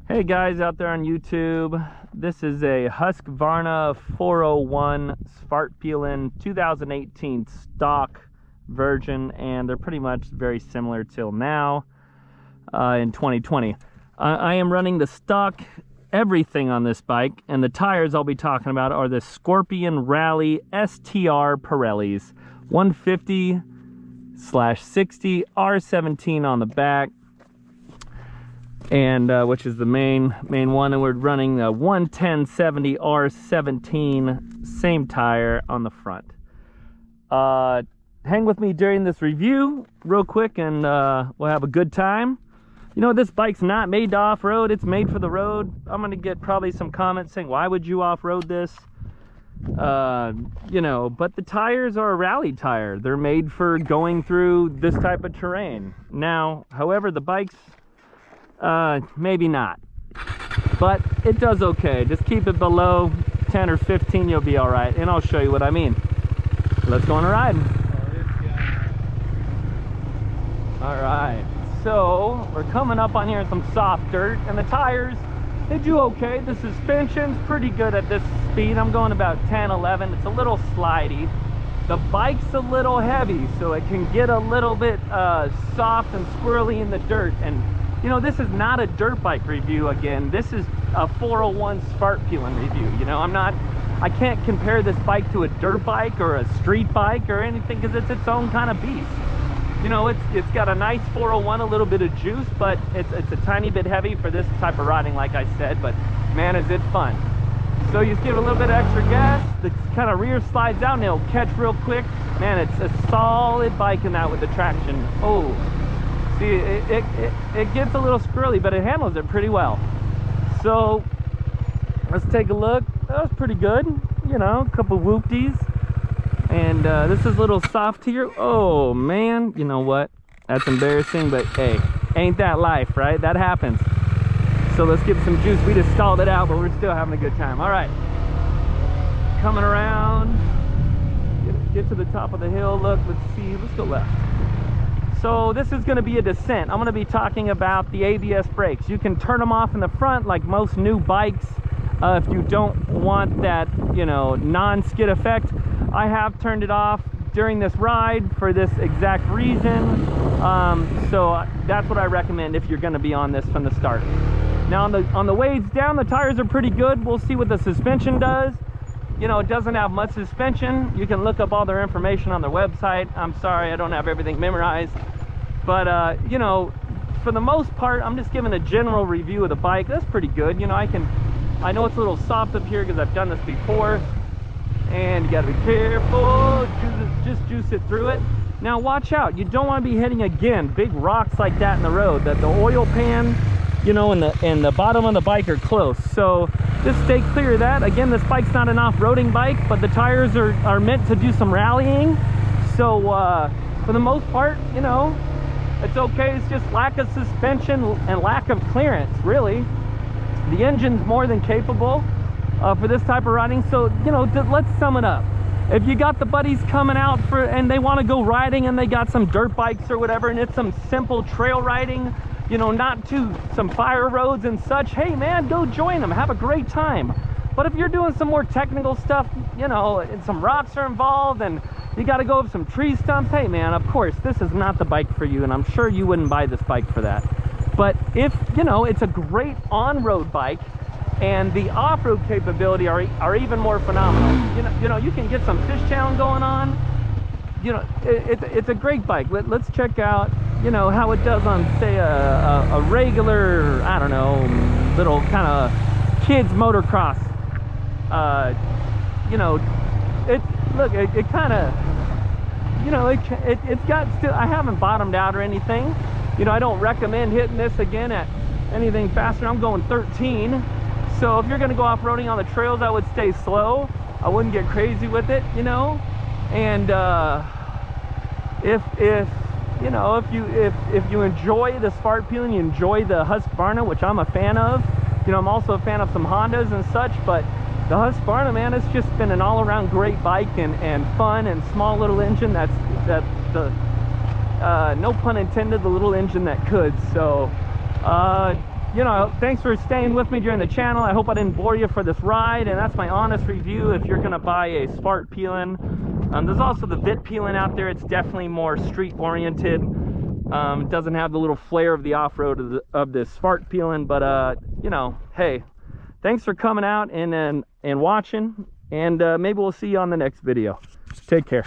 Hey guys out there on YouTube, this is a Husqvarna 401 Svartpilen 2018 stock version, and they're pretty much very similar till now in 2020. I am running the stock everything on this bike, and the tires I'll be talking about are the Scorpion Rally STR Pirellis 150/60 R17 on the back, and which is the main one, and we're running the 110/70 R17 same tire on the front. Hang with me during this review real quick, and we'll have a good time. You know, this bike's not made to off-road, it's made for the road. I'm gonna get probably some comments saying, why would you off-road this? You know, but the tires are a rally tire. They're made for going through this type of terrain. Now, however, the bike's maybe not, but it does okay. Just keep it below 10 or 15, you'll be all right, and I'll show you what I mean. Let's go on a ride. All right, so we're coming up on here in some soft dirt, and the tires, they do okay. The suspension's pretty good at this speed. I'm going about 10, 11. It's a little slidey. The bike's a little heavy, so it can get a little bit soft and squirrely in the dirt. And you know, this is not a dirt bike review again. This is a 401 Svartpilen review. You know, I can't compare this bike to a dirt bike or a street bike or anything, because it's its own kind of beast. You know, it's got a nice 401, a little bit of juice, but it's a tiny bit heavy for this type of riding, like I said, but man, is it fun. So you just give it a little bit of extra gas, the kind of rear slides out and it'll catch real quick. Man, it's a solid bike in that with the traction. Oh, see, it gets a little squirrely, but it handles it pretty well. So let's take a look. That was pretty good, you know, a couple whoopties. And this is a little soft here. Oh man, you know what? That's embarrassing, but hey, ain't that life, right? That happens. So let's give some juice. We just stalled it out, but we're still having a good time. All right, coming around, get to the top of the hill. Look, let's see, let's go left. So this is going to be a descent. I'm going to be talking about the ABS brakes. You can turn them off in the front like most new bikes if you don't want that, you know, non-skid effect. I have turned it off during this ride for this exact reason. So that's what I recommend if you're going to be on this from the start. Now on the ways down, the tires are pretty good. We'll see what the suspension does. You know, it doesn't have much suspension. You can look up all their information on their website. I'm sorry, I don't have everything memorized. But, you know, for the most part, I'm just giving a general review of the bike. That's pretty good. You know, I know it's a little soft up here because I've done this before. And you gotta be careful, just juice it through it. Now watch out, you don't want to be hitting, again, big rocks like that in the road. That the oil pan, you know, and the bottom of the bike are close. So just stay clear of that. Again, this bike's not an off-roading bike, but the tires are meant to do some rallying. So for the most part, you know, it's okay. It's just lack of suspension and lack of clearance, really. The engine's more than capable for this type of riding. So, you know, let's sum it up. If you got the buddies coming out and they want to go riding, and they got some dirt bikes or whatever, and it's some simple trail riding, you know, not to some fire roads and such, hey man, go join them, have a great time. But if you're doing some more technical stuff, you know, and some rocks are involved and you got to go with some tree stumps, hey man, of course this is not the bike for you, and I'm sure you wouldn't buy this bike for that. But if, you know, it's a great on-road bike, and the off-road capability are even more phenomenal. You know, you can get some fishtown going on. You know, it's a great bike. Let's check out, you know, how it does on, say, a regular, I don't know, little kind of kids motocross. You know, it kind of, you know, it's got still, I haven't bottomed out or anything. You know, I don't recommend hitting this again at anything faster. I'm going 13. So if you're going to go off-roading on the trails, I would stay slow. I wouldn't get crazy with it, you know. And if you know, if you enjoy the Svartpilen, you enjoy the Husqvarna, which I'm a fan of. You know, I'm also a fan of some Hondas and such, but the Husqvarna, man, it's just been an all-around great bike and fun and small little engine. That's no pun intended, the little engine that could. So you know, thanks for staying with me during the channel. I hope I didn't bore you for this ride, and that's my honest review if you're gonna buy a Svartpilen. There's also the Vitpilen out there. It's definitely more street oriented. It doesn't have the little flair of the off-road of this Svartpilen, but you know, hey, thanks for coming out and watching, and maybe we'll see you on the next video. Take care.